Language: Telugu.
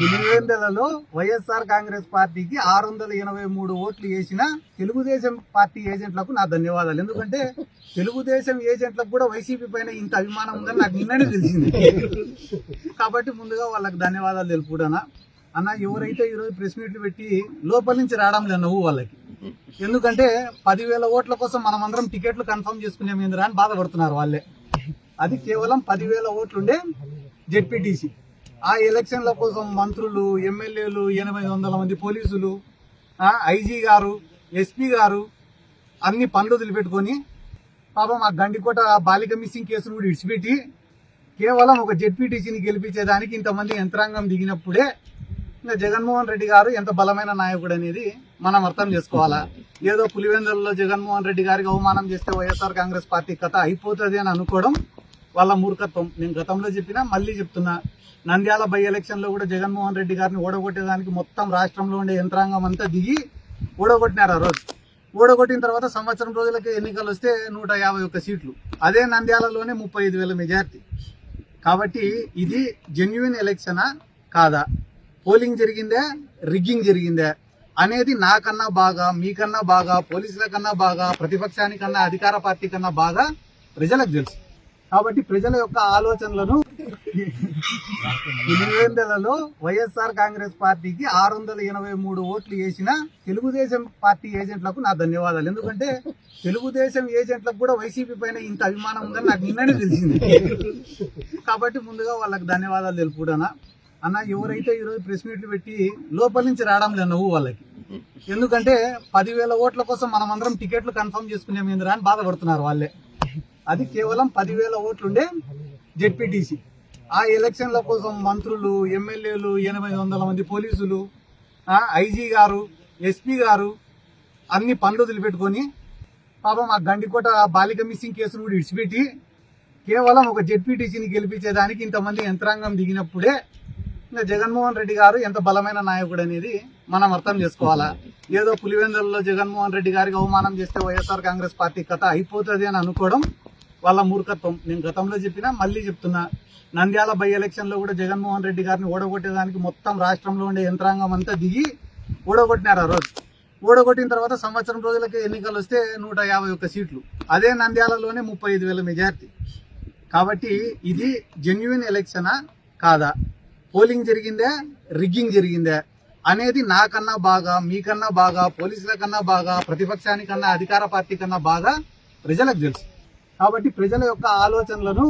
పులివెందులలో వైఎస్ఆర్ కాంగ్రెస్ పార్టీకి 683 ఓట్లు వేసిన తెలుగుదేశం పార్టీ ఏజెంట్లకు నా ధన్యవాదాలు. ఎందుకంటే తెలుగుదేశం ఏజెంట్లకు కూడా వైసీపీ పైన ఇంత అభిమానం ఉందని నాకు నిన్ననే తెలిసింది. కాబట్టి ముందుగా వాళ్ళకి ధన్యవాదాలు తెలుపుకుంటానా. అన్న, ఎవరైతే ఈరోజు ప్రెస్ మీట్లు పెట్టి లోపల నుంచి రావడం లేదు నువ్వు వాళ్ళకి, ఎందుకంటే 10,000 ఓట్ల కోసం మనం అందరం టికెట్లు కన్ఫర్మ్ చేసుకునేమేందిరా అని బాధపడుతున్నారు వాళ్ళే. అది కేవలం 10,000 ఓట్లుండే జెడ్పీటీసీ. ఆ ఎలక్షన్ల కోసం మంత్రులు, ఎమ్మెల్యేలు, 800 మంది పోలీసులు, ఐజీ గారు, ఎస్పీ గారు అన్ని పనులు వదిలిపెట్టుకొని పాపం ఆ గండికోట బాలిక మిస్సింగ్ కేసును కూడా విడిచిపెట్టి కేవలం ఒక జెడ్పీటీసీని గెలిపించేదానికి ఇంతమంది యంత్రాంగం దిగినప్పుడే ఇంకా జగన్మోహన్ రెడ్డి గారు ఎంత బలమైన నాయకుడు అనేది మనం అర్థం చేసుకోవాలా. ఏదో పులివెందులలో జగన్మోహన్ రెడ్డి గారికి అవమానం చేస్తే వైఎస్ఆర్ కాంగ్రెస్ పార్టీ కథ అయిపోతుంది అని అనుకోవడం వాళ్ళ మూర్ఖత్వం. నేను గతంలో చెప్పినా మళ్ళీ చెప్తున్నా, నంద్యాల బై ఎలక్షన్ లో కూడా జగన్మోహన్ రెడ్డి గారిని ఓడగొట్టేదానికి మొత్తం రాష్ట్రంలో ఉండే యంత్రాంగం అంతా దిగి ఓడగొట్టినారు. ఆ రోజు ఓడగొట్టిన తర్వాత సంవత్సరం రోజులకే ఎన్నికలు వస్తే 151 సీట్లు, అదే నంద్యాలలోనే 35,000 మెజార్టీ. కాబట్టి ఇది జెన్యున్ ఎలక్షనా కాదా, పోలింగ్ జరిగిందే, రిగ్గింగ్ జరిగిందే అనేది నాకన్నా బాగా, మీకన్నా బాగా, పోలీసుల కన్నా బాగా, ప్రతిపక్షానికన్నా, అధికార పార్టీ కన్నా బాగా ప్రజలకు తెలుసు. కాబట్టి ప్రజల యొక్క ఆలోచనలను పులివెందులలో వైఎస్ఆర్ కాంగ్రెస్ పార్టీకి 683 ఓట్లు వేసిన తెలుగుదేశం పార్టీ ఏజెంట్లకు నా ధన్యవాదాలు. ఎందుకంటే తెలుగుదేశం ఏజెంట్లకు కూడా వైసీపీ పైన ఇంత అభిమానం ఉందని నాకు నిన్ననే తెలిసింది. కాబట్టి ముందుగా వాళ్ళకి ధన్యవాదాలు తెలుపుకుంటానా. అన్న, ఎవరైతే ఈరోజు ప్రెస్ మీట్లు పెట్టి లోపల నుంచి రావడం లేదు నువ్వు వాళ్ళకి, ఎందుకంటే 10,000 ఓట్ల కోసం మనం అందరం టికెట్లు కన్ఫర్మ్ చేసుకునేమేందిరా అని బాధపడుతున్నారు వాళ్ళే. అది కేవలం 10,000 ఓట్లుండే జెడ్పీటీసీ. ఆ ఎలక్షన్ల కోసం మంత్రులు, ఎమ్మెల్యేలు, 800 మంది పోలీసులు, ఐజీ గారు, ఎస్పీ గారు అన్ని పనులు వదిలిపెట్టుకొని పాపం ఆ గండికోట బాలిక మిస్సింగ్ కేసును కూడా విడిచిపెట్టి కేవలం ఒక జెడ్పీటీసీని గెలిపించేదానికి ఇంతమంది యంత్రాంగం దిగినప్పుడే ఇంకా జగన్మోహన్ రెడ్డి గారు ఎంత బలమైన నాయకుడు అనేది మనం అర్థం చేసుకోవాలా. ఏదో పులివెందులలో జగన్మోహన్ రెడ్డి గారికి అవమానం చేస్తే వైఎస్ఆర్ కాంగ్రెస్ పార్టీ కథ అయిపోతుంది అని అనుకోవడం వాళ్ళ మూర్ఖత్వం. నేను గతంలో చెప్పినా మళ్ళీ చెప్తున్నా, నంద్యాల బై ఎలక్షన్ లో కూడా జగన్మోహన్ రెడ్డి గారిని ఓడగొట్టేదానికి మొత్తం రాష్ట్రంలో ఉండే యంత్రాంగం అంతా దిగి ఓడగొట్టినారు. ఆ రోజు ఓడగొట్టిన తర్వాత సంవత్సరం రోజులకే ఎన్నికలు వస్తే 151 సీట్లు, అదే నంద్యాలలోనే 35,000 మెజార్టీ. కాబట్టి ఇది జెన్యున్ ఎలక్షనా కాదా, పోలింగ్ జరిగిందే, రిగ్గింగ్ జరిగిందే అనేది నాకన్నా బాగా, మీకన్నా బాగా, పోలీసుల కన్నా బాగా, ప్రతిపక్షానికన్నా, అధికార పార్టీ కన్నా బాగా ప్రజలకు తెలుసు. కాబట్టి ప్రజల యొక్క ఆలోచనలను